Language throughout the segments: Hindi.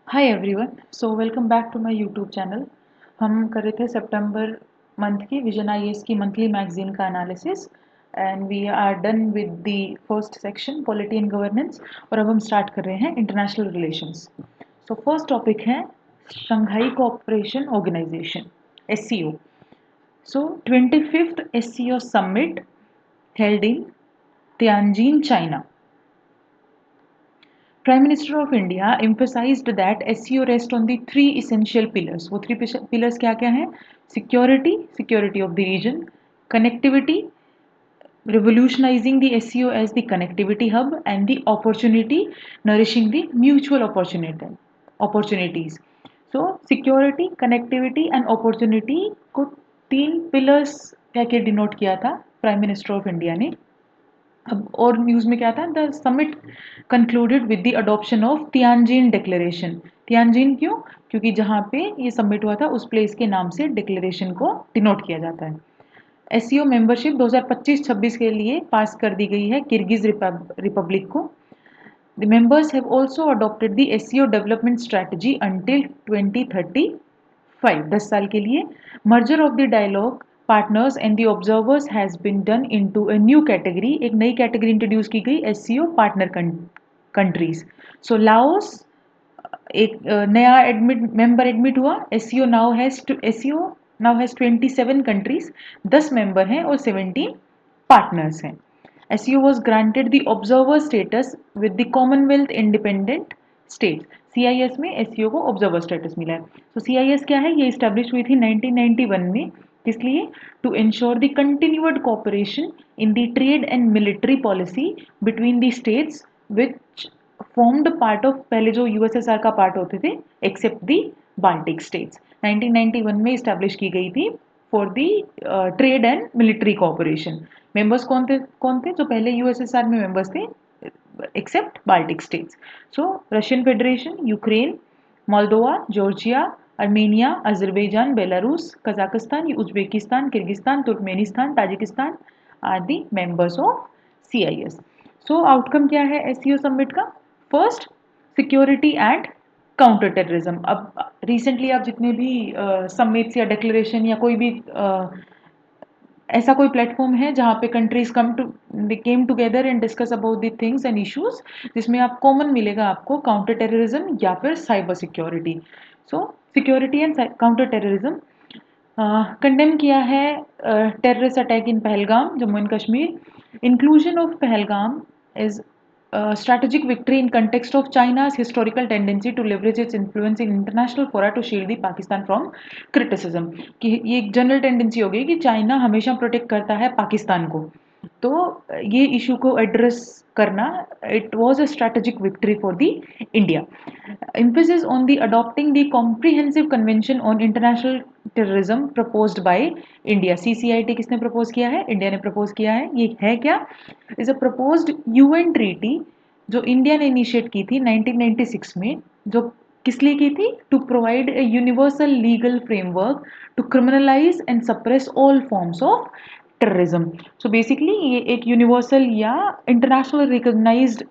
Hi everyone, so welcome back to my YouTube channel. हम कर रहे थे सितंबर मंथ की विजन आईएएस की मंथली मैगजीन का analysis and we are done with the first section polity and governance. और अब हम स्टार्ट कर रहे हैं international relations. So first topic है Shanghai cooperation organisation, SCO. So 25th SCO summit held in Tianjin, China. Prime Minister of India emphasized that SCO rests on the three essential pillars. वो three pillars क्या क्या हैं? Security, security of the region; connectivity, revolutionizing the SCO as the connectivity hub; and the opportunity, nourishing the mutual opportunities. So security, connectivity and opportunity को तीन pillars कह के denote किया था Prime Minister of India ने। अब और न्यूज़ में क्या था, the summit concluded with the adoption of Tianjin declaration. Tianjin क्यों? क्योंकि जहाँ पे ये समिट हुआ था उस प्लेस के नाम से डिक्लेरेशन को डिनोट किया जाता है। एससीओ मेंबरशिप 2025-26 के लिए पास कर दी गई है किर्गिज रिपब्लिक को। The members have also adopted the SCO development strategy until 2035, 10 साल के लिए। Merger of the dialogue partners and the observers has been done into a new category. एक नई कैटेगरी इंट्रोड्यूस की गई, SCO partner countries. So Laos एक नया मेंबर एडमिट हुआ। SCO now has 27 countries, 10 member हैं और 17 पार्टनर्स हैं। SCO was granted the observer status with the Commonwealth Independent States. CIS में SCO को observer status मिला है। So CIS क्या है? ये established हुई थी 1991 में। किस लिए? To ensure the continued cooperation in the trade and military policy between the states which formed part of, पहले जो USSR का पार्ट होते थे, except the Baltic states। 1991 में establish की गई थी for the trade and military cooperation। Members कौन थे जो पहले यूएसएसआर में मेंबर्स थे except Baltic states? So Russian Federation, Ukraine, Moldova, Georgia, Armenia, Azerbaijan, Belarus, Kazakhstan, Uzbekistan, Kyrgyzstan, Turkmenistan, Tajikistan are the members of CIS। So outcome क्या है एससीओ समिट का? First, security and counter terrorism. अब रिसेंटली आप जितने भी समिट्स या डिक्लेरेशन या कोई भी ऐसा कोई प्लेटफॉर्म है जहाँ पे countries came together and discuss about the things and issues, जिसमें आप कॉमन मिलेगा आपको काउंटर टेररिज्म या फिर cyber security. So security and counter terrorism condemn किया है terrorist attack in Pahalgam, Jammu and Kashmir. Inclusion of Pahalgam is strategic victory in context of China's historical tendency to leverage its influence in international fora to shield the Pakistan from criticism। कि ये एक जनरल टेंडेंसी हो गई कि चाइना हमेशा प्रोटेक्ट करता है पाकिस्तान को, तो ये इशू को एड्रेस करना, it was a strategic victory for the India. emphasis on the adopting the comprehensive convention on international terrorism proposed by India। CCIT किसने प्रपोज किया है? इंडिया ने प्रपोज किया है। ये है क्या? Is a proposed UN treaty जो इंडिया ने इनिशिएट की थी 1996 में, जो किस लिए की थी? To provide a universal legal framework to criminalise and suppress all forms of terrorism. So basically ये एक यूनिवर्सल या इंटरनेशनल रिकॉग्नाइज्ड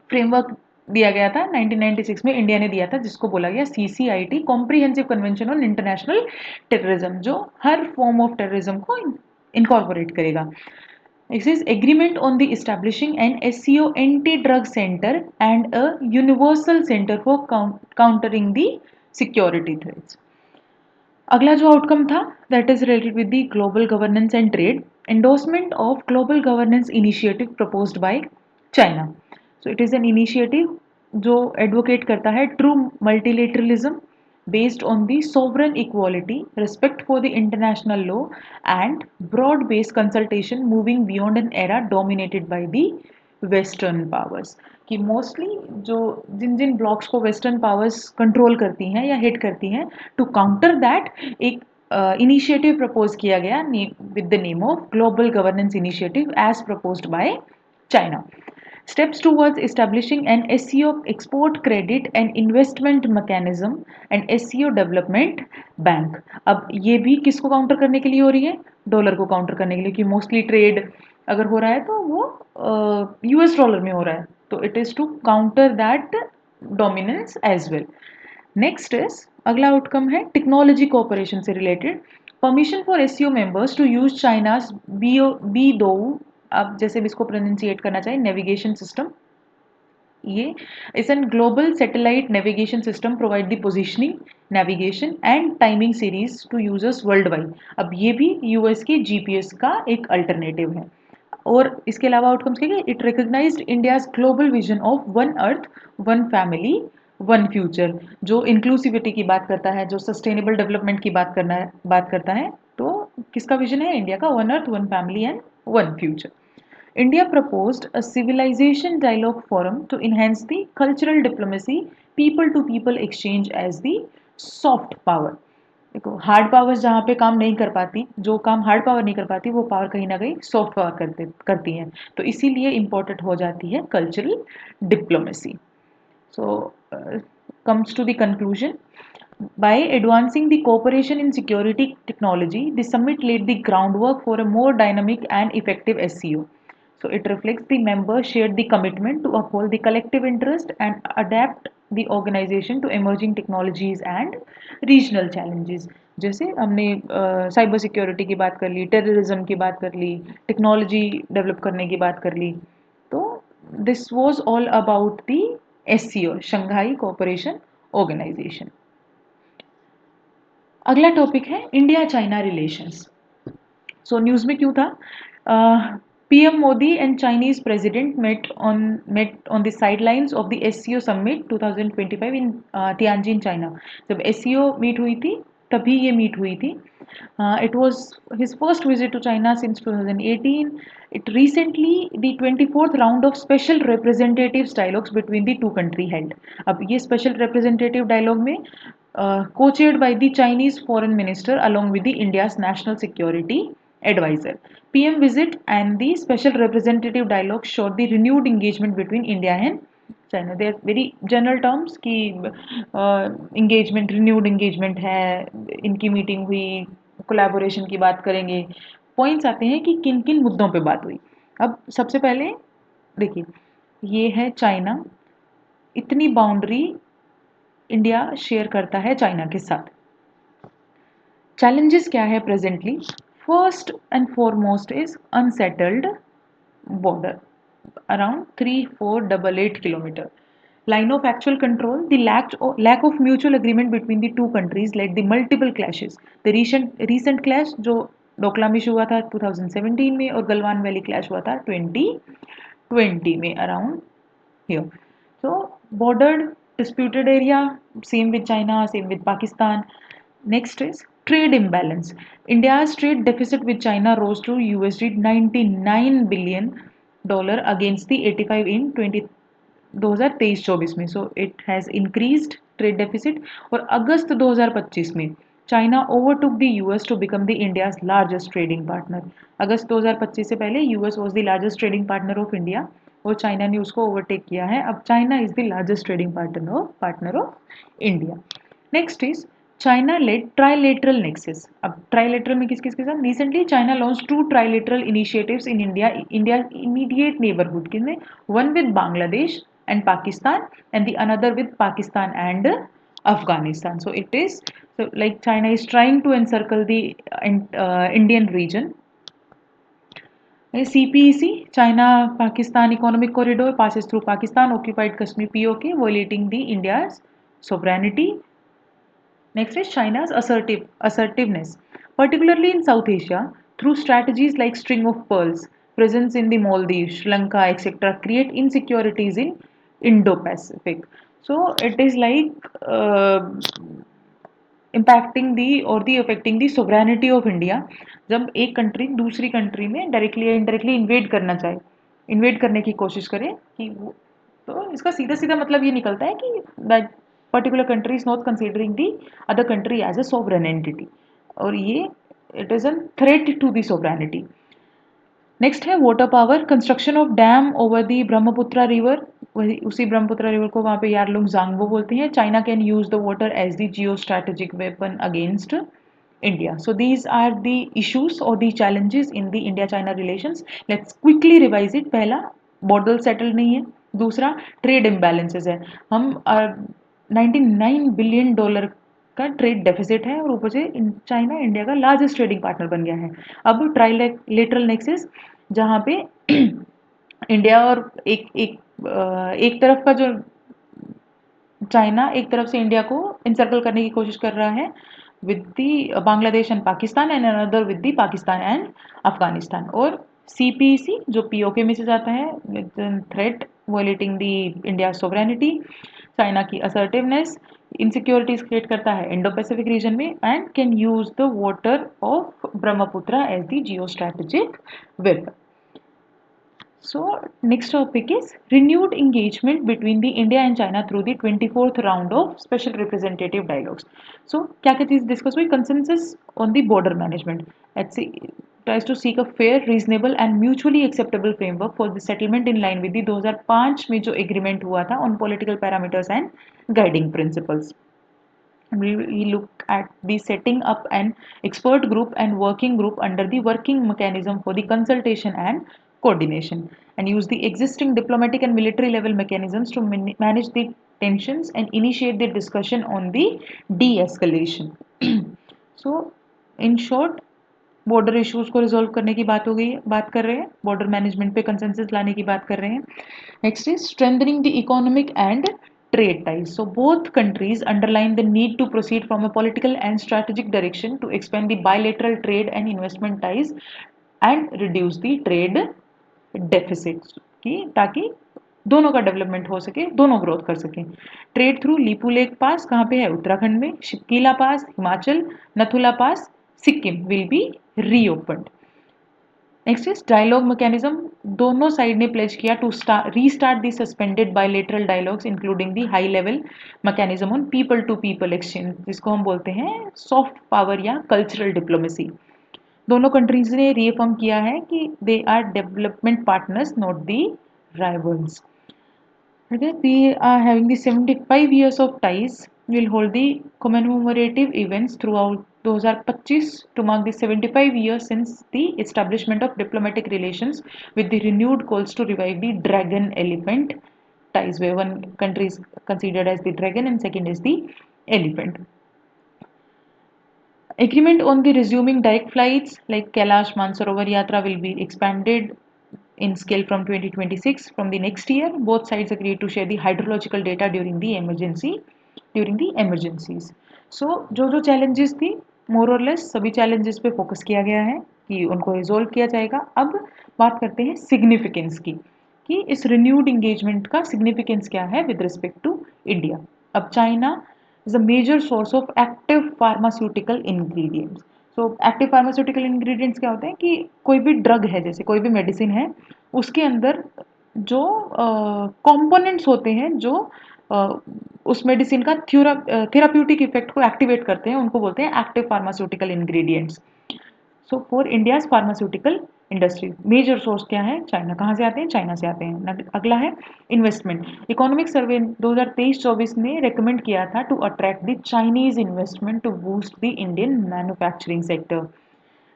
फ्रेमवर्क दिया गया था 1996 में, इंडिया ने दिया था, जिसको बोला गया CCIT, comprehensive convention on international terrorism, जो हर फॉर्म ऑफ टेररिज्म को इनकॉर्पोरेट करेगा। It is agreement on the establishing an SCO anti-drug center and a universal center for countering the security threats। अगला जो आउटकम था that is related with the global governance and trade. Endorsement of global governance initiative proposed by China. So it is an initiative जो एडवोकेट करता है true multilateralism based on the sovereign equality, respect for the international law and broad-based consultation, moving beyond an era dominated by the western powers। कि मोस्टली जो जिन जिन ब्लॉक्स को वेस्टर्न पावर्स कंट्रोल करती हैं या हिट करती हैं, टू काउंटर दैट एक इनिशिएटिव प्रपोज किया गया with the name of global governance initiative as proposed by China. Steps towards establishing an SCO export credit and investment mechanism and SCO development bank। अब ये भी किसको काउंटर करने के लिए हो रही है? डॉलर को काउंटर करने के लिए, कि मोस्टली ट्रेड अगर हो रहा है तो वो US डॉलर में हो रहा है, तो it is to counter that dominance as well. Next is अगला आउटकम है टेक्नोलॉजी कोऑपरेशन से related. Permission for SCO members to use China's BeiDou, अब जैसे भी इसको प्रोनाउंसिएट करना चाहिए, नेविगेशन सिस्टम। ये is an global satellite navigation system provide the positioning, navigation and timing series to users worldwide। अब ये भी यूएस के जीपीएस का एक अल्टरनेटिव है। और इसके अलावा आउटकम्स क्या है? It recognised India's global vision of one earth one family one future, जो इंक्लूसिविटी की बात करता है, जो सस्टेनेबल डेवलपमेंट की बात करता है। तो किसका विजन है इंडिया का? One earth one family and one future. India proposed a civilization dialogue forum to enhance the cultural diplomacy, people to people exchange as the soft power। देखो हार्ड पावर्स जहाँ पे काम नहीं कर पाती, जो काम हार्ड पावर नहीं कर पाती, वो पावर कहीं ना कहीं सॉफ्ट पावर करती हैं, तो इसीलिए इम्पोर्टेंट हो जाती है cultural diplomacy. So comes to the conclusion, by advancing the cooperation in security technology, the summit laid the groundwork for a more dynamic and effective SCO. So it reflects the members shared the commitment to uphold the collective interest and adapt the organization to emerging technologies and regional challenges। जैसे हमने साइबर सिक्योरिटी की बात कर ली, टेररिज्म की बात कर ली, टेक्नोलॉजी डेवलप करने की बात कर ली, तो this was all about the SCO, Shanghai cooperation organisation. अगला टॉपिक है India China relations. So news में क्यों था? PM Modi and Chinese president met on the sidelines of the SCO summit 2025 in Tianjin China. जब एससीओ मीट हुई थी तभी ये मीट हुई थी। It was his first visit to China since 2018. It recently the 24th round of special representatives dialogues between the two country held। अब ये special representative dialogue में co-chaired by the Chinese foreign minister along with the India's national security advisor। PM visit and the special representative dialogue showed the renewed engagement between India and China। They are very general terms कि engagement, renewed engagement है, इनकी मीटिंग हुई, कोलैबोरेशन की बात करेंगे। पॉइंट्स आते हैं कि किन किन मुद्दों पे बात हुई। अब सबसे पहले देखिए, ये है चाइना, इतनी बाउंड्री इंडिया शेयर करता है चाइना के साथ। चैलेंजेस क्या है presently? First and foremost is unsettled border around 3488 kilometer. Line of actual control, the lack of mutual agreement between the two countries led the multiple clashes। The recent clash जो डोकलाम में हुआ था 2017 में, और गलवान वैली क्लैश हुआ था 2020 में around here. So bordered disputed area, same with China, same with Pakistan। Next is trade imbalance। India's trade deficit with China rose to USD 99 billion dollar against the 85 in 2023-24 में। So it has increased trade deficit। और अगस्त 2025 में China overtook the US to become the India's largest trading partner. अगस्त 2025 से पहले US was the largest trading partner of India, और चाइना ने उसको ओवरटेक किया है। अब China is the largest trading partner of India. Next is China led trilateral nexus. अब ट्राइलेटरल में किस किस के साथ? Recently China launch 2 trilateral initiatives in India immediate neighbourhood, किसमें? One with Bangladesh and Pakistan and the another with Pakistan and Afghanistan। So it is, so like China is trying to encircle the Indian region। CPEC, China Pakistan Economic Corridor passes through Pakistan occupied Kashmir POK, violating the India's sovereignty। Next is China's assertiveness, particularly in South Asia, through strategies like string of pearls, presence in the Maldives, Sri Lanka, etc., create insecurities in Indo-Pacific। So it is like impacting the or the affecting the sovereignty of India। जब एक कंट्री दूसरी कंट्री में डायरेक्टली या इनडायरेक्टली इन्वेड करना चाहे, इन्वेड करने की कोशिश करे, कि वो, तो इसका सीधा सीधा मतलब ये निकलता है कि that particular country is not considering the other country as a sovereign entity, और ये it is an threat to the sovereignty. Next है water power, construction of dam over the Brahmaputra river. उसी ब्रह्मपुत्रा रिवर को वहाँ पे यारलुंग जांगबो बोलते हैं। China can use the water as the geostrategic weapon against India. So these are the issues और the challenges in the India China relations. Let's quickly revise it. पहला, बॉर्डर सेटल नहीं है, दूसरा ट्रेड इम्बैलेंसेस है, हम $99 बिलियन का ट्रेड डेफिसिट है और ऊपर से चाइना इंडिया का लार्जेस्ट ट्रेडिंग पार्टनर बन गया है। अब ट्राइलेटरल नेक्सस जहाँ पे इंडिया और एक तरफ का जो चाइना एक तरफ से इंडिया को इंसर्कल करने की कोशिश कर रहा है with the Bangladesh and Pakistan and another with the Pakistan and Afghanistan, और CPEC जो POK में से जाता है threat violating the India sovereignty, China की असर्टिवनेस, इनसिक्योरिटीज क्रिएट करता है इंडो पैसिफिक रीजन में and can use the water of Brahmaputra as the geo strategic weapon. So next topic is renewed engagement between the India and China through the 24th round of special representative dialogues. So क्या क्या चीज डिस्कस हुई? consensus on the border management. HC tries to seek a fair, reasonable and mutually acceptable framework for the settlement in line with the 2005 में जो agreement हुआ था on political parameters and guiding principles. We look at the setting up an expert group and working group under the working mechanism for the consultation and coordination, and use the existing diplomatic and military level mechanisms to manage the tensions and initiate the discussion on the de-escalation. So in short, border issues को रिजोल्व करने की बात कर रहे हैं, बॉर्डर मैनेजमेंट पे कंसेंसस लाने की बात कर रहे हैं। Next is strengthening the economic and trade ties. So both countries underline the need to proceed from a political and strategic direction to expand the bilateral trade and investment ties and reduce the trade deficits की ताकि दोनों का डेवलपमेंट हो सके, दोनों ग्रोथ कर सकें। Trade through Lipulekh pass कहाँ पे है? उत्तराखंड में। Shipkila pass Himachal, Nathula pass Sikkim will be reopened. Next is dialogue mechanism, दोनों साइड ने प्लेज किया to restart the suspended bilateral dialogues including the high level mechanism on people to people exchange, जिसको हम बोलते हैं सॉफ्ट पावर या कल्चरल डिप्लोमेसी। दोनों कंट्रीज ने रीअफर्म किया है कि they are development partners not the rivals. Okay, we are having the 75 years of ties. We'll hold the commemorative events throughout 2025 to mark the 75 years since the establishment of diplomatic relations with the renewed calls to revive the dragon elephant ties, where one country is considered as the dragon and second is the elephant. Agreement on the resuming direct flights like Kailash Mansarovar Yatra will be expanded in scale from 2026. From the next year, both sides agreed to share the hydrological data during the emergencies. So जो challenges थी more or less सभी challenges पे focus किया गया है कि उनको resolve किया जाएगा। अब बात करते हैं significance की कि इस renewed engagement का significance क्या है with respect to India। अब China is a major source of active pharmaceutical ingredients. So active pharmaceutical ingredients क्या होते हैं कि कोई भी ड्रग है, जैसे कोई भी मेडिसिन है, उसके अंदर जो कंपोनेंट्स होते हैं जो उस मेडिसिन का थेराप्यूटिक इफेक्ट को एक्टिवेट करते हैं, उनको बोलते हैं active pharmaceutical ingredients. So for India's pharmaceutical industry major source क्या है? चाइना। कहाँ से आते हैं? चाइना से आते हैं। अगला है इन्वेस्टमेंट। इकोनॉमिक सर्वे 2023-24 ने रेकमेंड किया था to attract the Chinese investment to boost the Indian manufacturing sector,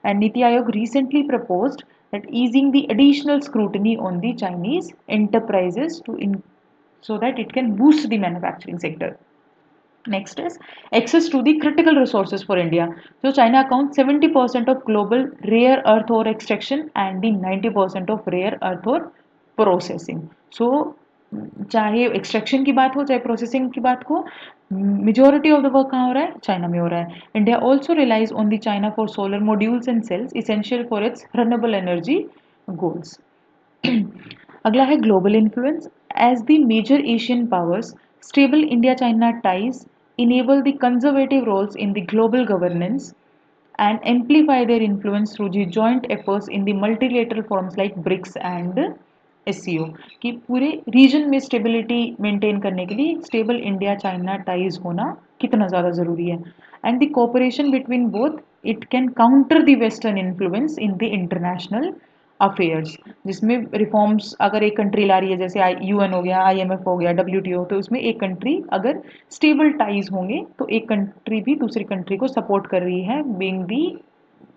and Niti Aayog recently proposed that easing the additional scrutiny on the Chinese enterprises so that it can boost the manufacturing sector. Next is access to the critical resources for India. So China accounts 70% of global rare earth ore extraction and the 90% of rare earth ore processing. So चाहे एक्सट्रैक्शन की बात हो चाहे प्रोसेसिंग की बात हो, मेजोरिटी ऑफ द वर्क कहाँ हो रहा है? चाइना में हो रहा है। India also relies on the China for solar modules and cells essential for its renewable energy goals. अगला है global influence. As the major Asian powers, stable India-China ties enable the conservative roles in the global governance and amplify their influence through the joint efforts in the multilateral forums like BRICS and SCO। कि पूरे रीजन में स्टेबिलिटी मेंटेन करने के लिए स्टेबल इंडिया चाइना टाइज होना कितना ज़्यादा ज़रूरी है। And the cooperation between both it can counter the western influence in the international affairs, जिसमें रिफॉर्म्स अगर एक कंट्री ला रही है, जैसे UN हो गया, IMF हो गया, WTO, तो उसमें एक कंट्री अगर स्टेबल टाइज होंगे तो एक कंट्री भी दूसरी कंट्री को सपोर्ट कर रही है, being the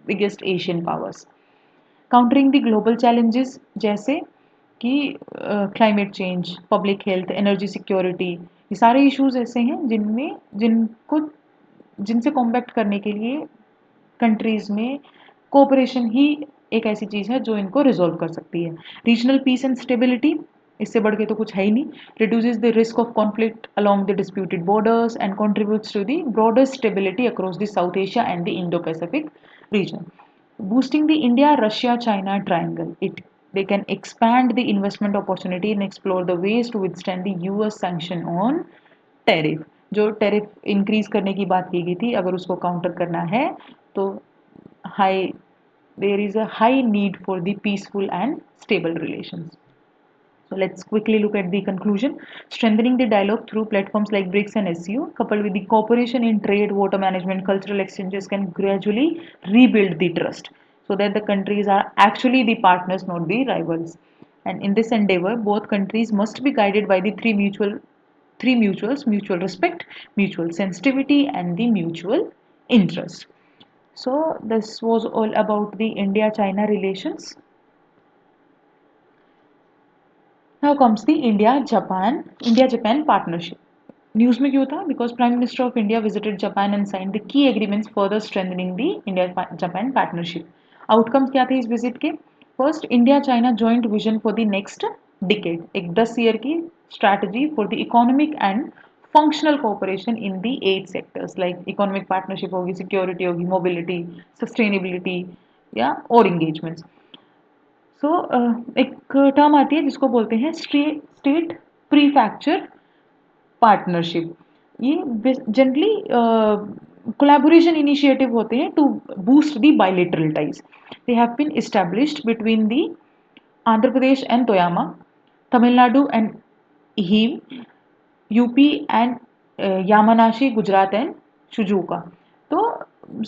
biggest Asian powers. Countering the global challenges जैसे कि climate change, public health, energy security, ये सारे इश्यूज ऐसे हैं जिनसे कॉम्बैट करने के लिए कंट्रीज में कोऑपरेशन ही एक ऐसी चीज है जो इनको रिजॉल्व कर सकती है। रीजनल पीस एंड स्टेबिलिटी, इससे बढ़ के तो कुछ है ही नहीं। Reduces the risk of conflict along the disputed borders and contributes to the broader stability across the South Asia and the Indo Pacific region. Boosting the India Russia China triangle. They can expand the investment opportunity and explore the ways to withstand the US sanction on tariff. जो टैरिफ इंक्रीज करने की बात की गई थी, अगर उसको काउंटर करना है तो high there is a high need for the peaceful and stable relations. So let's quickly look at the conclusion. Strengthening the dialogue through platforms like BRICS and SCO, coupled with the cooperation in trade, water management, cultural exchanges, can gradually rebuild the trust so that the countries are actually the partners, not the rivals. And in this endeavor, both countries must be guided by the three mutuals: mutual respect, mutual sensitivity, and the mutual interest. So this was all about the India-China relations. Now comes the India-Japan partnership. News में क्यों था? Because prime minister of India visited Japan and sign the key agreements further strengthening the India Japan partnership. Outcomes क्या थे इस विजिट के? First, India China joint vision for the next decade, एक 10 ईयर की strategy for the economic and functional cooperation in the 8 sectors, like economic partnership होगी, सिक्योरिटी होगी, मोबिलिटी, सस्टेनेबिलिटी या और इंगेजमेंट्स। सो एक टर्म आती है जिसको बोलते हैं स्टेट प्रीफैक्चर पार्टनरशिप। ये जनरली कोलैबोरेशन इनिशिएटिव होते हैं to boost the bilateral ties. They have been established between the Andhra Pradesh and Toyama, Tamil Nadu and Ehime, UP and Yamanashi, Gujarat and Shizuoka. तो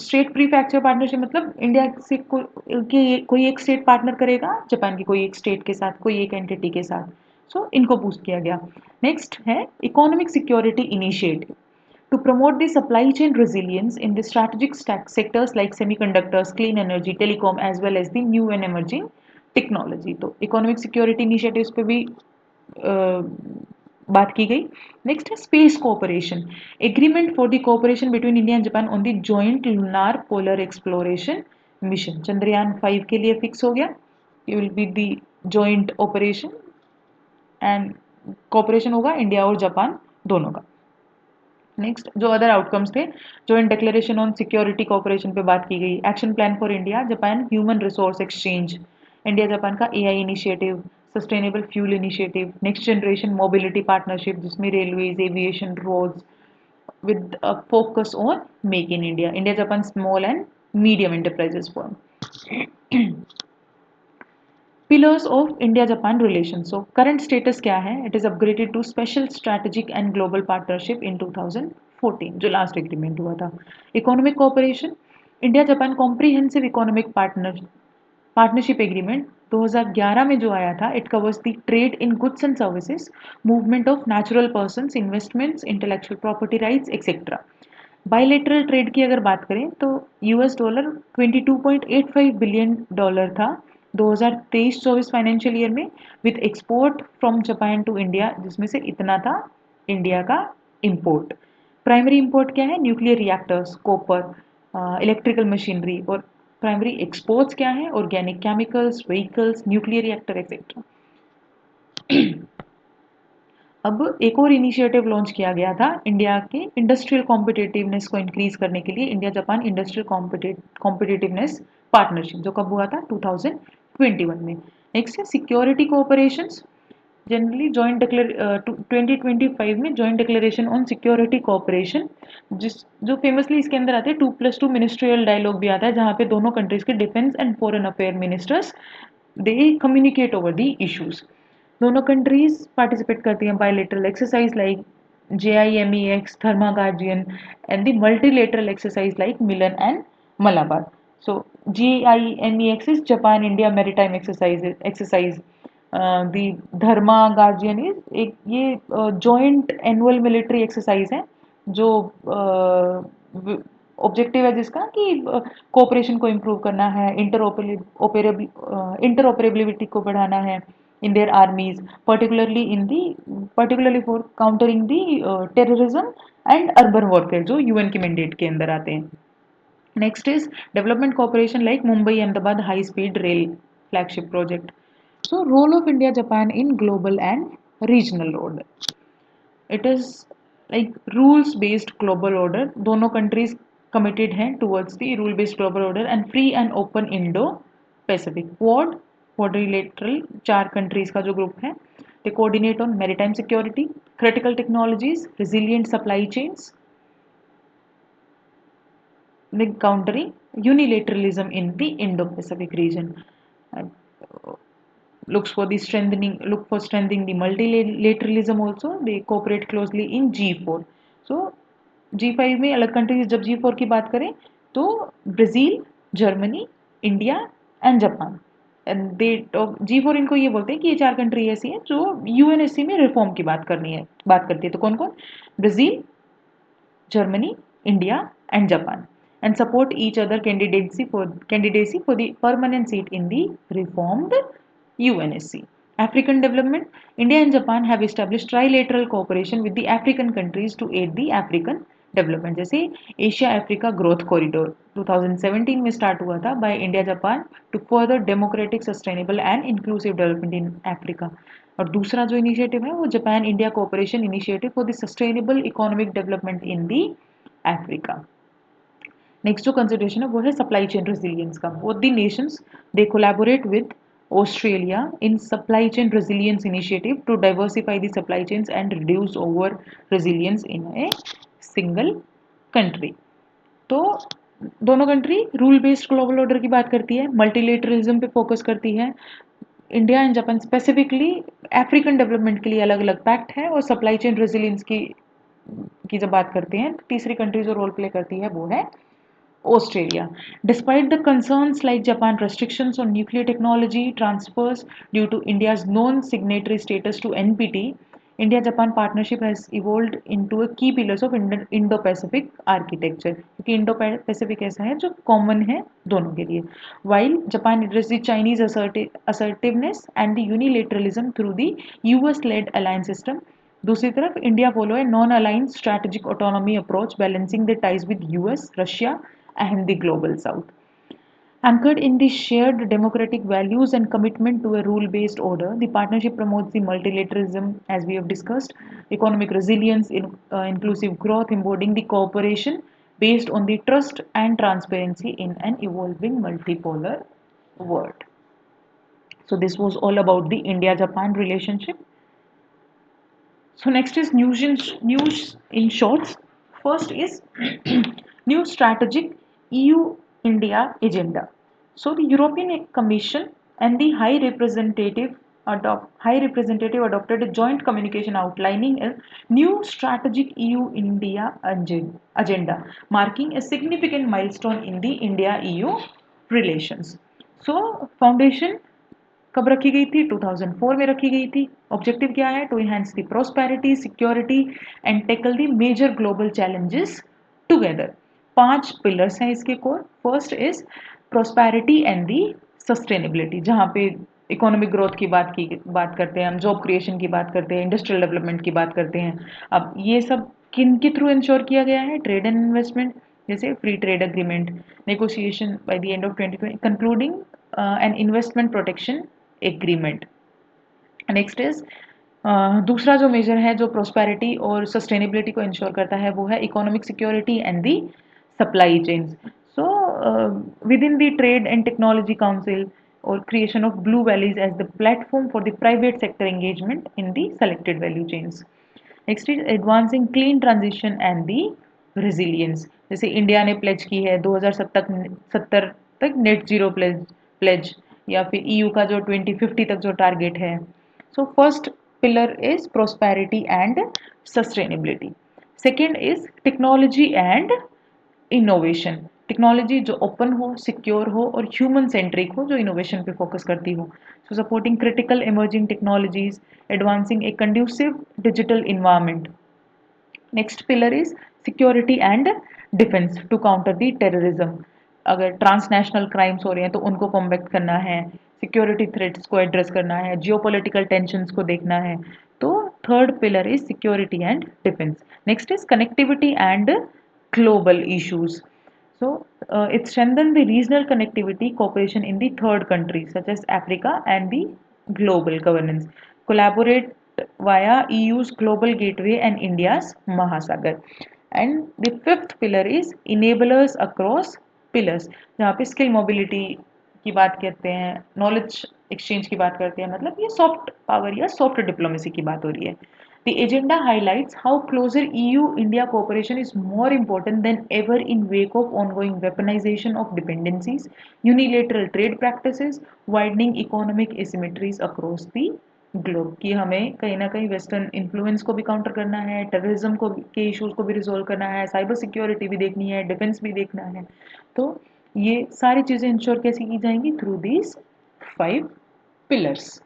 स्टेट प्रीफैक्चर पार्टनरशिप मतलब इंडिया से कोई एक स्टेट पार्टनर करेगा जापान की कोई एक स्टेट के साथ, कोई एक एंटिटी के साथ। सो इनको बूस्ट किया गया। नेक्स्ट है economic security initiative to promote the supply chain resilience in the strategic sectors like semiconductors, clean energy, telecom, as well as the new and emerging technology. तो इकोनॉमिक सिक्योरिटी इनिशिएटिव्स पे भी बात की गई। नेक्स्ट है space cooperation, agreement for the cooperation between India and Japan on the joint lunar polar exploration mission. Chandrayaan 5 के लिए फिक्स हो गया, ये will be the joint operation and cooperation होगा इंडिया और जापान दोनों का। नेक्स्ट जो अदर आउटकम्स थे, joint declaration on security cooperation पे बात की गई, action plan for India Japan human resource exchange, India Japan का AI initiative, sustainable fuel initiative, next generation mobility partnership जिसमें railways, aviation, roads with a focus on make in India, India Japan small and medium enterprises forum. Pillars of India Japan relations. So current status क्या है? It is upgraded to special strategic and global partnership in 2014 जो लास्ट एग्रीमेंट हुआ था। Economic cooperation, India Japan comprehensive economic partnership agreement 2011 में जो आया था, it covers the trade in goods and services, movement of natural persons, investments, intellectual property rights etcetera. Bilateral trade की अगर बात करें तो यूएस डॉलर 22.85 बिलियन डॉलर था 2023-24 फाइनेंशियल ईयर में, with export from Japan to India, जिसमें से इतना था इंडिया का इंपोर्ट। प्राइमरी इंपोर्ट क्या है? Nuclear reactors, copper, electrical machinery. और प्राइमरी एक्सपोर्ट्स क्या है? Organic chemicals, vehicles, nuclear reactor etcetera. अब एक और इनिशिएटिव लॉन्च किया गया था इंडिया के इंडस्ट्रियल कॉम्पिटिटिवनेस को इंक्रीज करने के लिए, India Japan industrial competitiveness partnership, जो कब हुआ था? 2021 में। नेक्स्ट है सिक्योरिटी कोऑपरेशंस, जनरली जॉइंट 2025 में joint declaration on security cooperation, जो फेमसली इसके अंदर आते हैं 2+2 मिनिस्ट्रियल डायलॉग भी आता है, जहाँ पे दोनों कंट्रीज के defence and foreign affair ministers they communicate over the issues. दोनों कंट्रीज पार्टिसिपेट करती हैं bilateral exercise like JIMEX, Dharma guardian and the multilateral exercise like Milan and Malabar. So JIMEX is Japan India maritime exercise, the Dharma guardian is एक ये जॉइंट एनुअल मिलिट्री एक्सरसाइज है जो ऑब्जेक्टिव है जिसका कि कोऑपरेशन को इम्प्रूव करना है, इंटरऑपरेबिलिटी को बढ़ाना है, in their armies, particularly for countering the terrorism and urban warfare, जो UN के mandate के अंदर आते हैं. Next is development cooperation like Mumbai Ahmedabad high speed rail flagship project. So role of India Japan in global and regional order. It is like rules based global order. दोनों countries committed हैं towards the rule based global order and free and open Indo Pacific. Quadrilateral, चार countries का जो group है, they coordinate on maritime security, critical technologies, resilient supply chains, countering unilateralism in the Indo-Pacific region. And, look for strengthening the multilateralism also. They cooperate closely in G4. So G5 में अलग countries, जब G4 की बात करें तो Brazil, Germany, India and Japan. And they G4 इनको ये बोलते हैं कि ये चार कंट्री ऐसी हैं जो यूएनएससी में रिफॉर्म की बात करती है. तो कौन कौन? Brazil, Germany, India, and Japan, and support each other candidacy for the permanent seat in the reformed UNSC. African development. India and Japan have established trilateral cooperation with the African countries to aid the African development. जैसे एशिया अफ्रीका ग्रोथ कॉरिडोर 2017 में स्टार्ट हुआ था by India Japan to further democratic sustainable and inclusive development in Africa. और दूसरा जो इनिशिएटिव है वो Japan India cooperation initiative for the sustainable economic development in the Africa. Next जो कंसिडरेशन है वो है सप्लाई चेन रेजिलियंस का. Both the nations they collaborate with Australia in supply chain resilience initiative to diversify the supply chains and reduce over resilience in a single country. तो दोनों country rule based global order की बात करती है, मल्टीलेटरलिज्म पे फोकस करती है. India and Japan specifically African development के लिए अलग अलग पैक्ट है और सप्लाई चेन रेजिलियंस की जब बात करते हैं तीसरी कंट्री जो रोल प्ले करती है वो है Australia. Despite the concerns like Japan restrictions on nuclear technology transfers due to India's non-signatory status to NPT, India-Japan partnership has evolved into a key pillars of Indo-Pacific architecture. क्योंकि Indo-Pacific ऐसा है जो common है दोनों के लिए. While Japan addressed the Chinese assertiveness and the unilateralism through the US-led alliance system, दूसरी तरफ इंडिया फॉलो है non aligned strategic autonomy approach balancing the ties with US, Russia and the global south. Anchored in the shared democratic values and commitment to a rule-based order, the partnership promotes the multilateralism, as we have discussed, economic resilience, inclusive growth, embodying the cooperation based on the trust and transparency in an evolving multipolar world. So this was all about the India-Japan relationship. So next is news in shorts. First is new strategic EU-India agenda. So the European Commission and the High Representative adopted a joint communication outlining a new strategic EU-India agenda, marking a significant milestone in the India-EU relations. So foundation कब रखी गई थी? 2004 में रखी गई थी. ऑब्जेक्टिव क्या है? To enhance the prosperity, security and tackle the major global challenges together. 5 pillars हैं इसके core. First is prosperity and the sustainability, जहाँ पे इकोनॉमिक ग्रोथ की बात करते हैं हम, जॉब क्रिएशन की बात करते हैं, इंडस्ट्रियल डेवलपमेंट की बात करते हैं. अब ये सब किन के थ्रू इंश्योर किया गया है? ट्रेड एंड इन्वेस्टमेंट, जैसे free trade agreement, negotiation by the end of 2020, concluding an investment protection agreement. Next is दूसरा जो मेजर है जो प्रोस्पेरिटी और सस्टेनेबिलिटी को इंश्योर करता है वो है economic security and the supply chains. So within the trade and technology council और creation of blue valleys as the platform for the private sector engagement in the selected value chains. Next is advancing clean transition and the resilience. जैसे इंडिया ने प्लेज की है 2070 तक नेट जीरो प्लेज, या फिर EU का जो 2050 तक जो टारगेट है. So first pillar is prosperity and sustainability. Second is technology and innovation. Technology जो ओपन हो, सिक्योर हो और ह्यूमन सेंट्रिक हो, जो इनोवेशन पे फोकस करती हो. So supporting critical emerging technologies, advancing a conducive digital environment. Next pillar is security and defence to counter the terrorism. अगर ट्रांसनेशनल क्राइम्स हो रहे हैं तो उनको कॉम्बैक्ट करना है. सिक्योरिटी थ्रेट्स को एड्रेस करना है, जियोपॉलिटिकल टेंशंस को देखना है। तो third pillar is security and defence. Next is connectivity and global issues. So it strengthened the regional connectivity cooperation in the third countries such as Africa and the global governance. Collaborate via EU's global gateway and India's Mahasagar. And the fifth pillar is enablers across pillars. जहाँ पे स्किल मोबिलिटी की बात करते हैं, नॉलेज एक्सचेंज की बात करते हैं, मतलब ये सॉफ्ट पावर या सॉफ्ट डिप्लोमेसी की बात हो रही है. The agenda highlights how closer EU-India cooperation is more important than ever in wake of ongoing weaponization of dependencies, unilateral trade practices, widening economic asymmetries across the globe. कि हमें कहीं ना कहीं वेस्टर्न इन्फ्लुएंस को भी काउंटर करना है, टेररिज्म को के इश्यूज को भी रिजोल्व करना है, साइबर सिक्योरिटी भी देखनी है, डिफेंस भी देखना है. तो ये सारी चीज़ें इंश्योर कैसे की जाएंगी? Through these 5 pillars.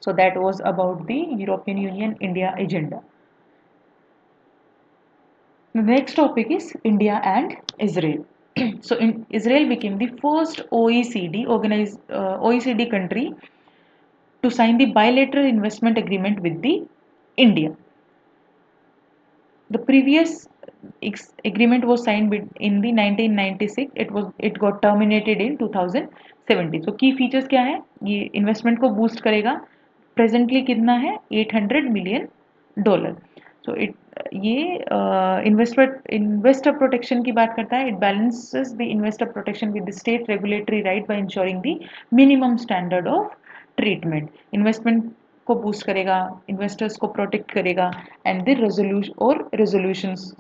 So that was about the European Union India agenda. The next topic is India and Israel. So Israel became the first OECD country to sign the bilateral investment agreement with the India. The previous agreement was signed in the 1996. It got terminated in 2017. So key features क्या है? ये investment को boost करेगा. Presently कितना है? $800 million. So ये investor protection की बात करता है. It balances the investor protection with the state regulatory right by ensuring the minimum standard of treatment. Investment को बूस्ट करेगा, इन्वेस्टर्स को प्रोटेक्ट करेगा एंड द रेजोल्यूशंस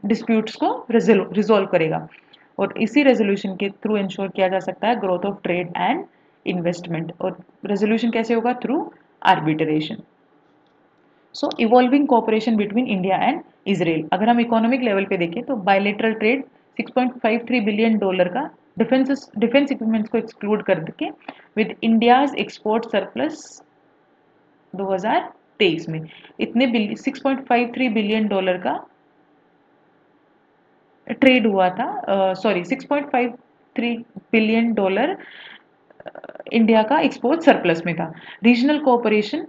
डिस्प्यूट्स को रिजोल्व करेगा. और इसी रेजोल्यूशन के थ्रू इंश्योर किया जा सकता है growth of trade and investment. और रेजोल्यूशन कैसे होगा? Through arbitration. So evolving cooperation between India and Israel. अगर हम इकोनॉमिक लेवल पे देखें तो बायलेटरल ट्रेड $6.53 बिलियन का डिफेंस इक्विपमेंट्स को एक्सक्लूड करके विद इंडियाज एक्सपोर्ट सरप्लस 2023 में इतने $6.53 बिलियन का ट्रेड हुआ था. सॉरी, $6.53 बिलियन इंडिया का एक्सपोर्ट सरप्लस में था. Regional cooperation,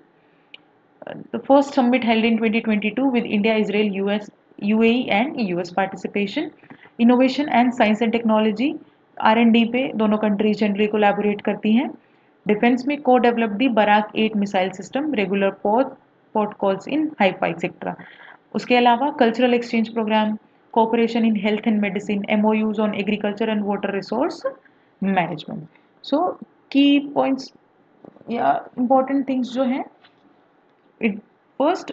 the first summit held in 2022 with India, Israel, US, UAE and US participation. Innovation and science and technology, R&D पे दोनों कंट्रीज जनरली कोलैबोरेट करती हैं. डिफेंस में को develop the Barak 8 missile system, regular port calls in Haifa etcetera. उसके अलावा cultural exchange programme, cooperation in health and medicine, MOUs on agriculture and water resource management. So key points या इम्पोर्टेंट थिंग्स जो हैं, it first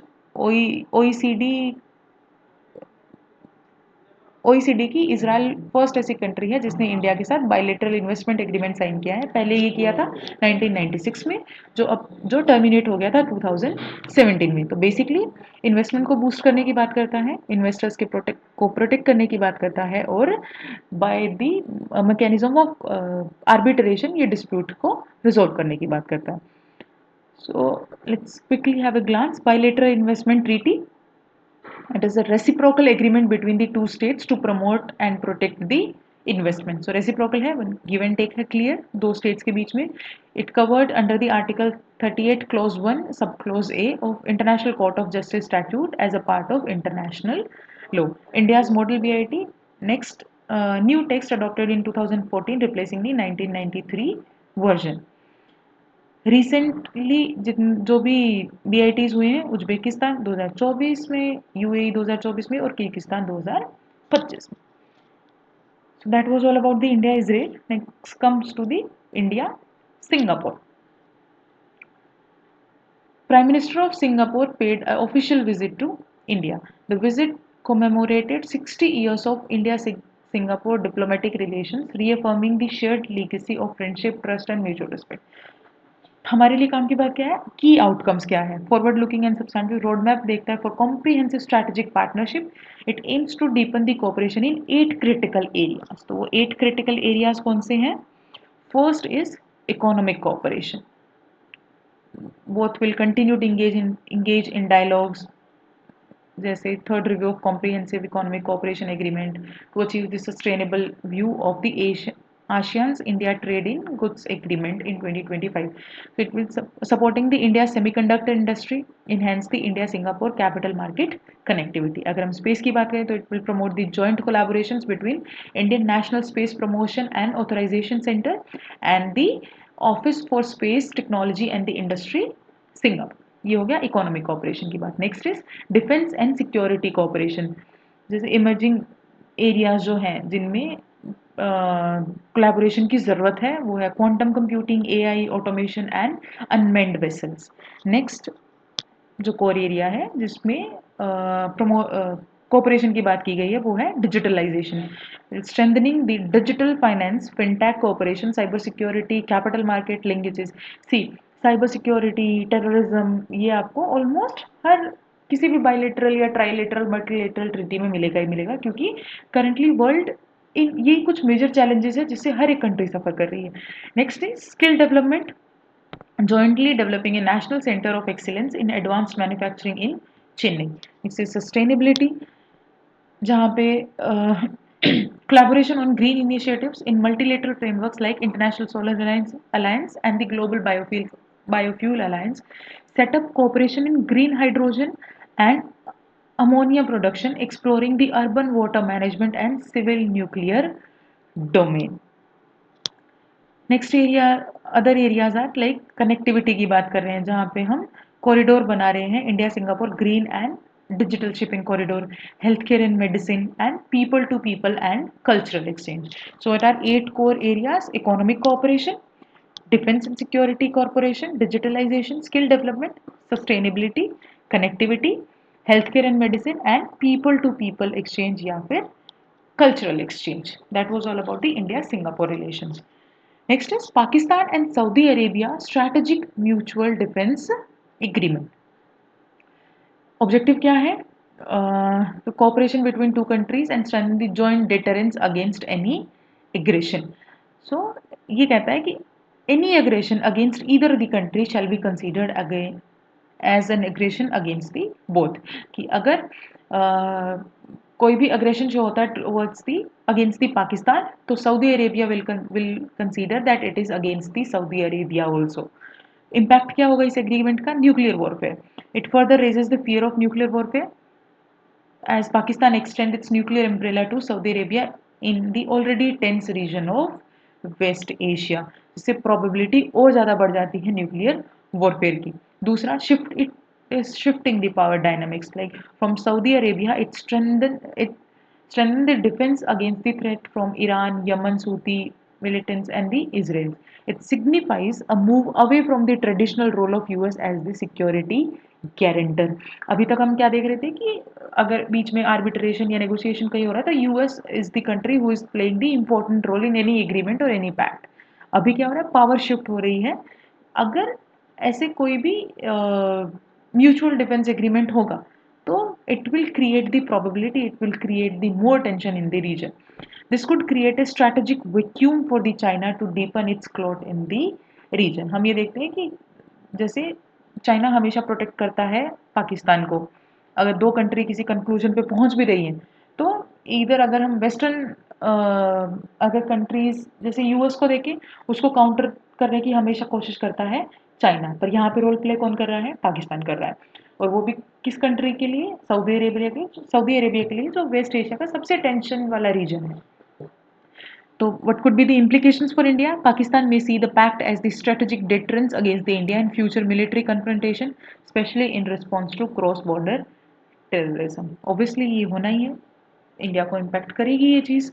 OECD की इजराइल फर्स्ट ऐसी कंट्री है जिसने इंडिया के साथ बायलेटरल इन्वेस्टमेंट एग्रीमेंट साइन किया है. पहले ये किया था 1996 में, जो टर्मिनेट हो गया था 2017 में. तो बेसिकली इन्वेस्टमेंट को बूस्ट करने की बात करता है, इन्वेस्टर्स के प्रोटेक्ट करने की बात करता है, और by the mechanism of arbitration ये डिस्प्यूट को रिजोल्व करने की बात करता है. So let's quickly have a glance. Bilateral investment treaty. It is a reciprocal agreement between the two states to promote and protect the investment. So reciprocal है, give and take है clear दो states के बीच में. It covered under the Article 38 Clause 1 Subclause A of International Court of Justice Statute as a part of international law. India's model BIT. Next, new text adopted in 2014 replacing the 1993 version. Recently जो भी BITs हुए हैं, उज्बेकिस्तान 2024 में, UAE 2024 में और किर्गिस्तान 2025 में. So that was all about the India-Israel. Next comes to the India-Singapore. Prime Minister of Singapore paid an official visit to India. The visit commemorated 60 years of India-Singapore diplomatic relations, reaffirming the shared legacy of friendship, trust and mutual respect. हमारे लिए काम की बात क्या है? की आउटकम्स क्या है? Forward looking and substantive road map देखता है for comprehensive strategic partnership. It aims to deepen the cooperation in 8 critical areas. तो वो 8 क्रिटिकल एरियाज कौन से हैं? First is economic cooperation. Both will continue to engage in dialogues, जैसे third review of comprehensive economic cooperation agreement to achieve the sustainable view of the ASEAN's India Trade in Goods Agreement in 2025. So it will supporting the India semiconductor industry, enhance the India Singapore capital market connectivity. अगर हम स्पेस की बात करें तो it will promote the joint collaborations between Indian National Space Promotion and Authorization Center and the Office for Space Technology and the Industry Singapore. ये हो गया इकोनॉमिक कॉपरेशन की बात. Next is defence and security corporation. जैसे इमर्जिंग एरियाज जो हैं जिनमें कोलैबोरेशन की ज़रूरत है वो है quantum computing, AI, automation and unmanned vessels. Next जो कोर एरिया है जिसमें कोऑपरेशन की बात की गई है वो है digitalization. Strengthening the digital finance, fintech cooperation, cyber security, capital market linkages. Sea cyber security, terrorism, ये आपको ऑलमोस्ट हर किसी भी बायलेटरल या ट्राइलेटरल मल्टीलेटरल ट्रीटी में मिलेगा ही मिलेगा, क्योंकि करंटली वर्ल्ड इन ये कुछ मेजर चैलेंजेस है जिससे हर एक कंट्री सफ़र कर रही है. Next is skill development, jointly developing a national center of excellence in advanced manufacturing in Chennai. Next is sustainability, जहाँ पे collaboration on green initiatives in multilateral frameworks like International Solar Alliance and the Global Biofuel Alliance, set up cooperation in green hydrogen and ammonia production, exploring the urban water management and civil nuclear domain. Next area, other areas are like connectivity की बात कर रहे हैं जहाँ पे हम कॉरिडोर बना रहे हैं, India Singapore green and digital shipping corridor, health care and medicine and people to people and cultural exchange. So it are 8 core areas: economic cooperation, defence and security corporation, digitalization, skill development, sustainability, connectivity, health care and medicine and people to people exchange या फिर cultural exchange. That was all about the India-Singapore relations. Next is Pakistan and Saudi Arabia Strategic Mutual Defense Agreement. Objective क्या है? The cooperation between two countries and strengthen the joint deterrence against any aggression. So ये कहता है कि any aggression against either the country shall be considered again as an aggression against the both. कि अगर कोई भी अग्रेशन जो होता है towards the against the Pakistan, तो Saudi Arabia will consider that it is against the Saudi Arabia also. Impact क्या होगा इस एग्रीमेंट का? Nuclear warfare. It further raises the fear of nuclear warfare as Pakistan extend its nuclear umbrella to Saudi Arabia in the already tense region of West Asia, जिससे probability और ज़्यादा बढ़ जाती है न्यूक्लियर वॉरफेयर की. दूसरा, shift it is shifting the power dynamics, like from Saudi Arabia it strengthened the defense against the threat from Iran, Yemen Houthi militants and the Israel. It signifies a move away from the traditional role of US as the security guarantor. अभी तक हम क्या देख रहे थे कि अगर बीच में आर्बिट्रेशन या नेगोशिएशन कहीं हो रहा है तो US is the country who is playing the important role in any agreement और एनी पैक्ट. अभी क्या हो रहा है? पावर शिफ्ट हो रही है. अगर ऐसे कोई भी म्यूचुअल डिफेंस एग्रीमेंट होगा तो it will create the probability, it will create the more tension in the region. This could create a strategic vacuum for the China to deepen its clout in the region. हम ये देखते हैं कि जैसे चाइना हमेशा प्रोटेक्ट करता है पाकिस्तान को. अगर दो कंट्री किसी कंक्लूजन पे पहुंच भी रही हैं तो इधर अगर हम वेस्टर्न अगर कंट्रीज जैसे यूएस को देखें, उसको काउंटर करने की हमेशा कोशिश करता है चाइना, पर यहाँ पे रोल प्ले कौन कर रहा है? पाकिस्तान कर रहा है. और वो भी किस कंट्री के लिए? सऊदी अरेबिया के लिए, जो वेस्ट एशिया का सबसे टेंशन वाला रीजन है. So what could be the implications for India? Pakistan may see the pact as the strategic deterrence against the India and future military confrontation, especially in response to cross-border terrorism. Obviously ये होना ही है, इंडिया को इम्पैक्ट करेगी ये चीज़.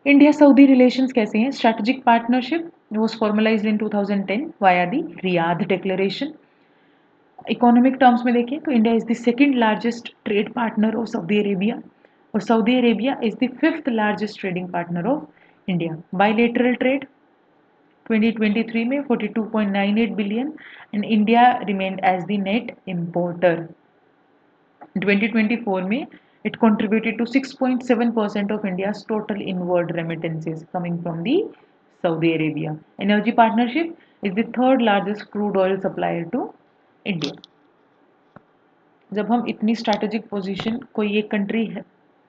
इंडिया सऊदी रिलेशंस कैसे हैं? Strategic partnership was formalized in 2010 via the Riyadh Declaration. Economic terms में देखें तो India is the second largest trade partner of Saudi Arabia और Saudi Arabia is the fifth largest trading partner of India. Bilateral trade 2023 में 42.98 billion and India remained as the net importer. 2024 में it contributed to 6.7% of India's total inward remittances coming from the Saudi Arabia. Energy partnership is the third largest crude oil supplier to India. जब हम इतनी स्ट्रैटेजिक पोजीशन कोई एक कंट्री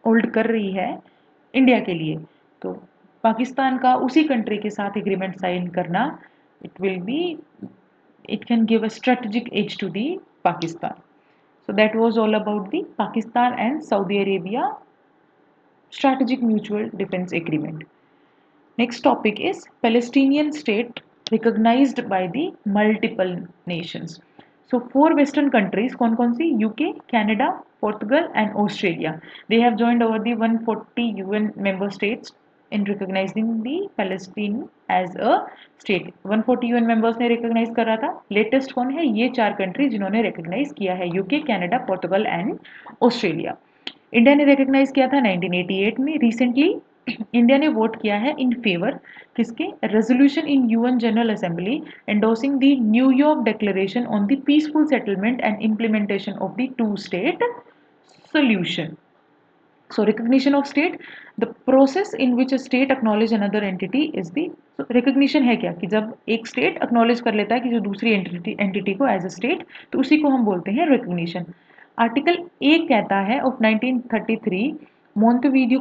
होल्ड कर रही है इंडिया के लिए, तो पाकिस्तान का उसी कंट्री के साथ एग्रीमेंट साइन करना, it can give a strategic edge to the Pakistan. So that was all about the Pakistan and Saudi Arabia strategic mutual defense agreement. Next topic is Palestinian state recognized by the multiple nations. So four western countries, कौन सी? UK, Canada, Portugal and Australia. They have joined over the 140 UN member states in recognizing the Palestine as a state. 140 UN members ने recognize करा था. Latest कौन है? ये चार country जिन्होंने recognize किया है, UK, Canada, Portugal and Australia. India ने रिकग्नाइज किया था 1988 में. रिसेंटली इंडिया ने वोट किया है इन फेवर किसके? Resolution in UN general assembly endorsing the New York declaration on the peaceful settlement and implementation of the two state solution. So recognition of state, the process in which a state acknowledge another entity is the so recognition है क्या कि जब एक state acknowledge कर लेता है कि जो दूसरी entity को as a state, तो उसी को हम बोलते हैं recognition. आर्टिकल 1 कहता है of 1933 Montevideo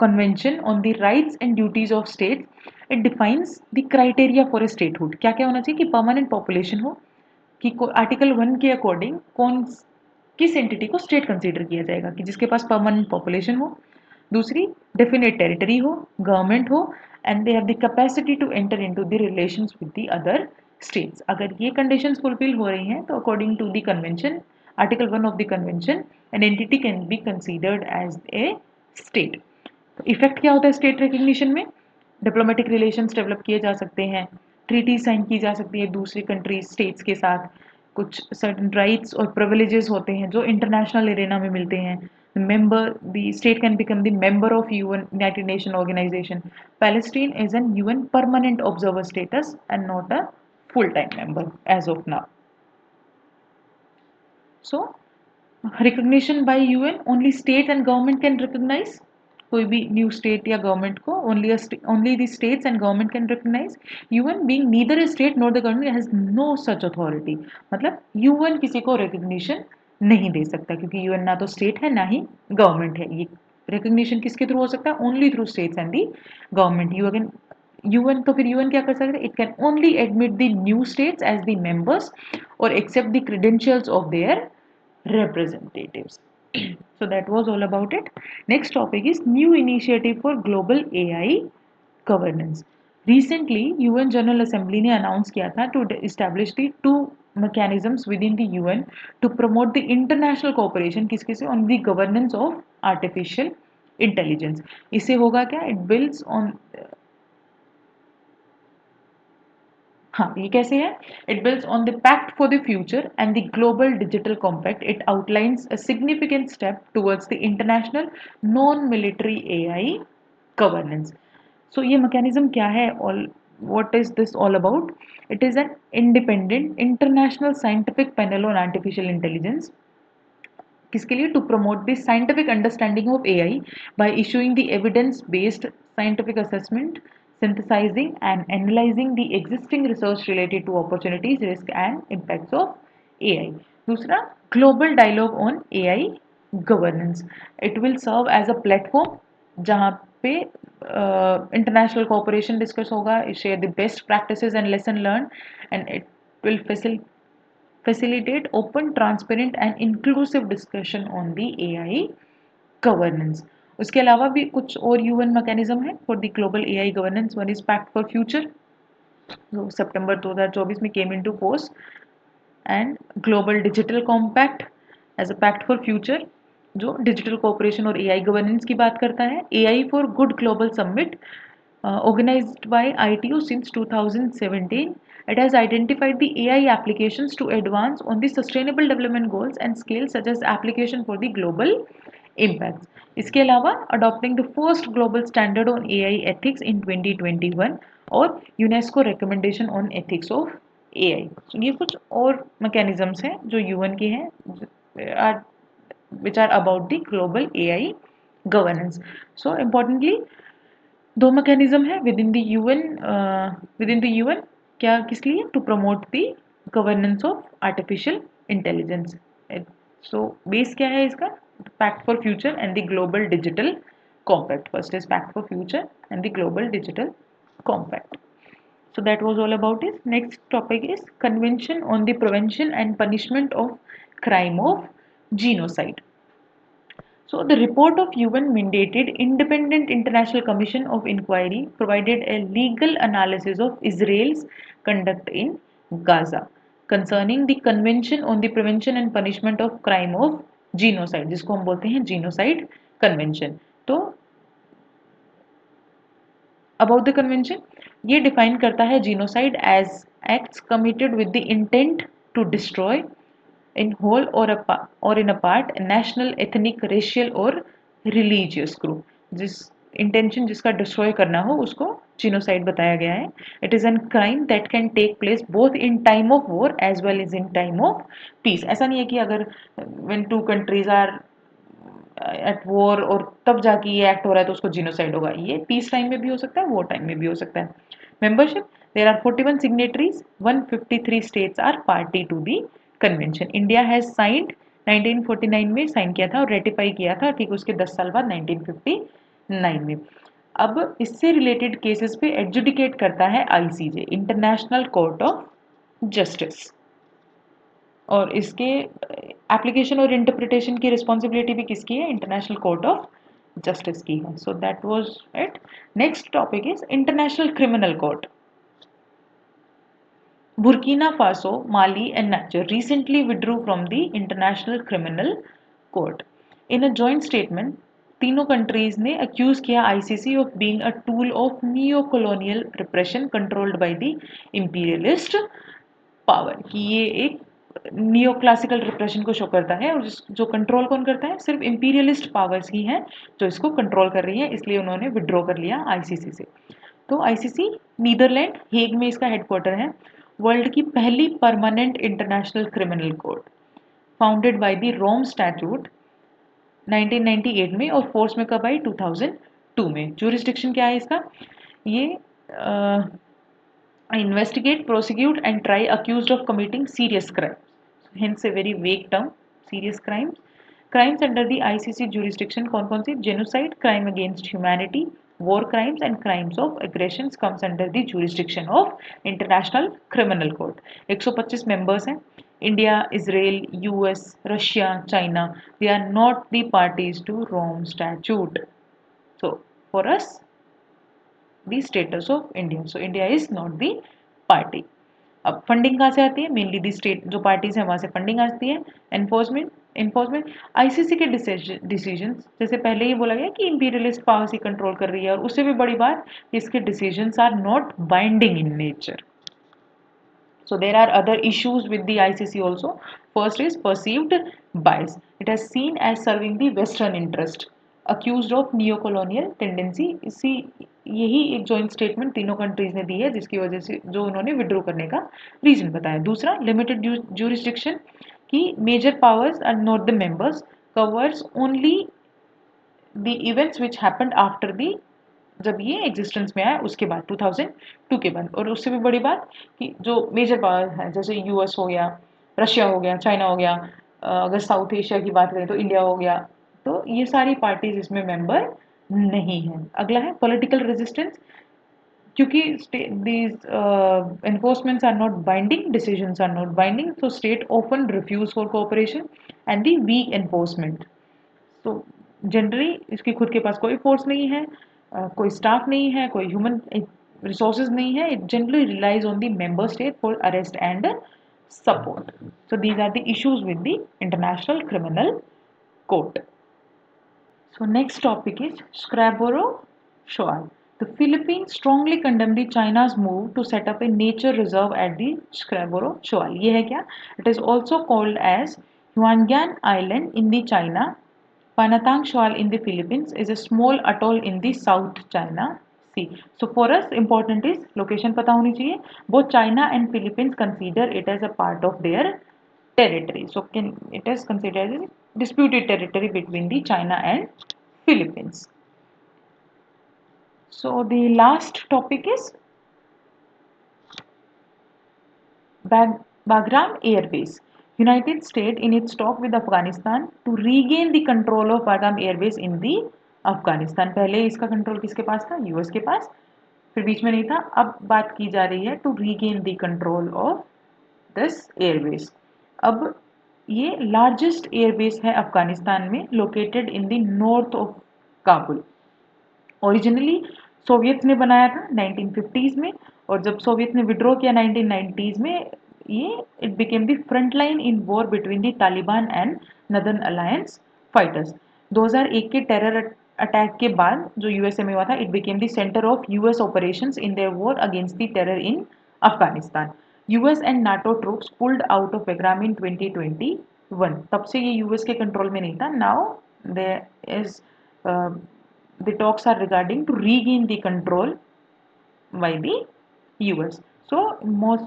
convention on the rights and duties of state. It defines the criteria for a statehood. क्या क्या होना चाहिए कि परमानेंट पॉपुलेशन हो, कि आर्टिकल 1 के अकॉर्डिंग किस एंटिटी को स्टेट कंसीडर किया जाएगा कि जिसके पास परमानेंट पॉपुलेशन हो. दूसरी, डेफिनेट टेरिटरी हो, गवर्नमेंट हो and they have the capacity to enter into the relations with the other states. अगर ये कंडीशंस फुलफिल हो रही हैं तो according to the convention, article 1 of the convention, an entity can be considered as a state. तो इफेक्ट क्या होता है स्टेट रिकग्निशन में? डिप्लोमेटिक रिलेशंस डेवलप किए जा सकते हैं, ट्रीटी साइन की जा सकती है दूसरी कंट्री स्टेट्स के साथ, कुछ सर्टन राइट्स और प्रिविलेजेस होते हैं जो इंटरनेशनल एरेना में मिलते हैं. Member the state can become the member of UN United Nation organization. Palestine is an UN permanent observer status and not a full time member as of now. So recognition by UN, only state and government can recognize. कोई भी न्यू स्टेट या गवर्नमेंट को only the states and government can recognize. UN being neither a state not the government has no such authority. मतलब यूएन किसी को रिकग्निशन नहीं दे सकता क्योंकि यूएन ना तो स्टेट है ना ही गवर्नमेंट है. ये रिकग्निशन किसके थ्रू हो सकता है? Only through states and the government. UN तो फिर यूएन क्या कर सकता है? It can only admit the new states as the members और accept the credentials of their representatives. So that was all about it. Next topic is new initiative for global AI governance. Recently UN General Assembly ने announce किया था to establish the two mechanisms within the UN to promote the international cooperation किसके से? On the governance of artificial intelligence. इससे होगा क्या? It builds on हाँ, ये कैसे है? It builds on the Pact for the Future and the Global Digital Compact. It outlines a significant step towards the international non-military AI governance. So ये mechanism क्या है? What is this all about? It is an independent international scientific panel on artificial intelligence. किसके लिए? To promote the scientific understanding of AI by issuing the evidence-based scientific assessment, synthesizing and analyzing the existing research related to opportunities, risk and impacts of AI. दूसरा, global dialogue on AI governance. It will serve as a platform जहाँ पे international cooperation discuss होगा, share the best practices and lesson learned, and it will facilitate open, transparent and inclusive discussion on the AI governance. उसके अलावा भी कुछ और यूएन मैकेनिज्म है for the global AI governance. One is pact for future जो सितंबर 2024 में came into force, and global digital compact as a pact for future जो डिजिटल कोऑपरेशन और एआई गवर्नेंस की बात करता है. AI for good global summit organized by ITU since 2017. It has identified the AI applications to advance on the sustainable development goals and scale such as application for the global impacts. इसके अलावा adopting the first global standard on AI ethics in 2021 और UNESCO recommendation on ethics of AI. So ये कुछ और mechanisms हैं जो UN के हैं which are about the global AI governance. So importantly दो मैकेनिज्म है विद इन द यूएन. क्या किस लिए? To promote the governance of artificial intelligence. So base क्या है इसका? Pact for future and the global digital Compact. First is Pact for Future and the Global Digital Compact. So that was all about it. Next topic is Convention on the Prevention and Punishment of Crime of Genocide. So the report of UN mandated Independent International Commission of Inquiry provided a legal analysis of Israel's conduct in Gaza concerning the Convention on the Prevention and Punishment of Crime of Genocide, जिसको हम बोलते हैं Genocide Convention. तो अबाउट द कन्वेंशन, ये डिफाइन करता है genocide as acts committed with the intent to destroy in whole और in a part national, ethnic, racial और रिलीजियस ग्रुप. जिस इंटेंशन जिसका डिस्ट्रॉय करना हो उसको जीनोसाइड बताया गया है. It is an crime that can take place both in time of war as well as in time of peace. ऐसा नहीं है कि अगर when to countries are at war और तब जाके ये एक्ट हो रहा है तो उसको जीनोसाइड होगा. ये पीस टाइम में भी हो सकता है, वॉर टाइम में भी हो सकता है. Membership, there are 41 signatories, 153 states are party to the convention. India has signed 1949 में साइन किया था और रेटिफाई किया था ठीक उसके 10 साल बाद 1959 में. अब इससे रिलेटेड केसेस पे एडजुडिकेट करता है ICJ, international court of justice. और इसके एप्लीकेशन और इंटरप्रिटेशन की रिस्पॉन्सिबिलिटी भी किसकी है? इंटरनेशनल कोर्ट ऑफ जस्टिस की है. So that was it. Next topic is international criminal court. Burkina Faso, Mali and Niger recently withdrew from the International Criminal Court. In a joint statement, तीनों कंट्रीज ने अक्यूज किया ICC of being a tool of neo colonial repression controlled by the imperialist power. कि ये एक नियो क्लासिकल रिप्रेशन को शो करता है और जो कंट्रोल कौन करता है? सिर्फ इंपीरियलिस्ट पावर्स ही हैं जो इसको कंट्रोल कर रही है. इसलिए उन्होंने विड्रॉ कर लिया आईसीसी से. तो आईसीसी नीदरलैंड हेग में इसका हेडक्वार्टर है. वर्ल्ड की पहली permanent international criminal court, founded by the Rome statute 1998 में और फोर्स में कब आई? 2002 में. जूरिसडिक्शन क्या है इसका? ये investigate, prosecute and try accused of committing serious crimes. Hence a very vague term, serious crimes. Crimes under the ICC jurisdiction कौन-कौन से? Genocide, crime against humanity, war crimes and crimes of aggressions comes under the jurisdiction of International Criminal Court. 125 members हैं. India, Israel, US, Russia, China, they are not the parties to Rome Statute. So for us, the status of India. So India is not the party. अब फंडिंग कहाँ से आती है? मेनली दी स्टेट जो पार्टीज हैं वहाँ से फंडिंग आती है. एनफोर्समेंट आईसीसी के डिसीजंस, जैसे पहले ही बोला गया कि इंपीरियलिस्ट पावर्स ही कंट्रोल कर रही है, और उससे भी बड़ी बात इसके decisions are not binding in nature. So there are other issues with the ICC also. First is perceived bias. It has seen as serving the Western interest. Accused of neo-colonial tendency. इसी यही एक जॉइंट स्टेटमेंट तीनों कंट्रीज ने दी है जिसकी वजह से जो उन्होंने विड्रॉ करने का रीजन बताया. दूसरा, लिमिटेड ज्यूरिसडिक्शन की major powers are not the members, covers only the events which happened after the, जब ये एग्जिस्टेंस में आया उसके बाद 2002 के बाद. और उससे भी बड़ी बात कि जो मेजर पावर है जैसे यूएस हो गया, रशिया हो गया, चाइना हो गया, अगर साउथ एशिया की बात करें तो इंडिया हो गया, तो ये सारी पार्टीज इसमें मेंबर नहीं है. अगला है पॉलिटिकल रेजिस्टेंस. क्योंकि these enforcements are not binding, decisions are not binding, so state often refuse for cooperation and the weak enforcement. तो जनरली इसकी खुद के पास कोई फोर्स नहीं है, कोई स्टाफ नहीं है, कोई ह्यूमन रिसोर्सेज नहीं है. It generally relies on the member state for arrest and support. So these are the issues with the international criminal court. So next topic is Scarborough shoal. The Philippines strongly condemned the China's move to set up a nature reserve at the Scarborough Shoal. ये है क्या? It is also called as Huangyan Island in the China. Panatang Shoal in the Philippines is a small atoll in the South China Sea. So for us important is location पता होनी चाहिए. Both China and Philippines consider it as a part of their territory. So it is considered as a disputed territory between the China and Philippines. So the last topic is Bagram Air Base. United States in its talk with Afghanistan to regain the control of Bagram Air Base in the Afghanistan. पहले इसका कंट्रोल किसके पास था? यूएस के पास, फिर बीच में नहीं था। अब बात की जा रही है to regain the control of this airbase. अब ये लार्जेस्ट एयरबेस है अफगानिस्तान में, located in the north of Kabul. Originally Soviet ने बनाया था 1950s में, और जब सोवियत ने विड्रॉ किया 1990s में, ये it became the front line in war between the Taliban and northern alliance fighters. 2001 के टेरर अटैक के बाद जो यूएसए में हुआ था, it became the centre of US operations in their war against the terror in Afghanistan. US and NATO troops pulled out of Bagram in 2021। तब से ये यूएस के कंट्रोल में नहीं था। Now there is the talks are regarding to regain the control by the US. So most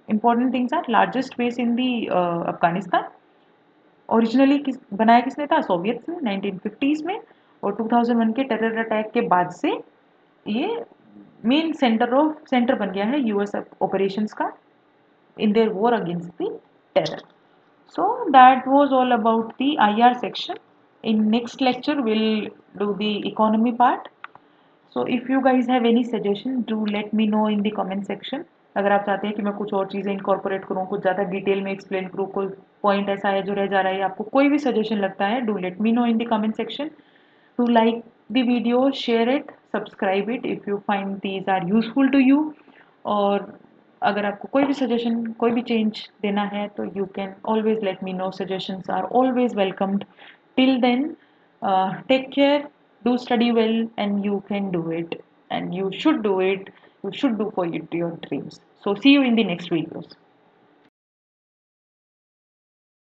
important things are largest base in the Afghanistan. Originally बनाया किसने था? सोवियत ने 1950s में, और 2001 के टेरर अटैक के बाद से ये मेन सेंटर बन गया है यूएस ऑपरेशंस का in their war against the terror. So that was all about the IR section. In next lecture we'll do the economy part. So if you guys have any suggestion, do let me know in the comment section. अगर आप चाहते हैं कि मैं कुछ और चीज़ें इनकॉर्पोरेट करूँ, कुछ ज़्यादा डिटेल में एक्सप्लेन करूँ, कोई पॉइंट ऐसा है जो रह जा रहा है, आपको कोई भी सजेशन लगता है, do let me know in the comment section. To like the video, share it, subscribe it if you find these are useful to you. और अगर आपको कोई भी सजेशन, कोई भी चेंज देना है, तो you can always let me know. Suggestions are always welcomed. Till then, take care, do study well, and you can do it, and you should do it. You should do for your dreams. So see you in the next videos.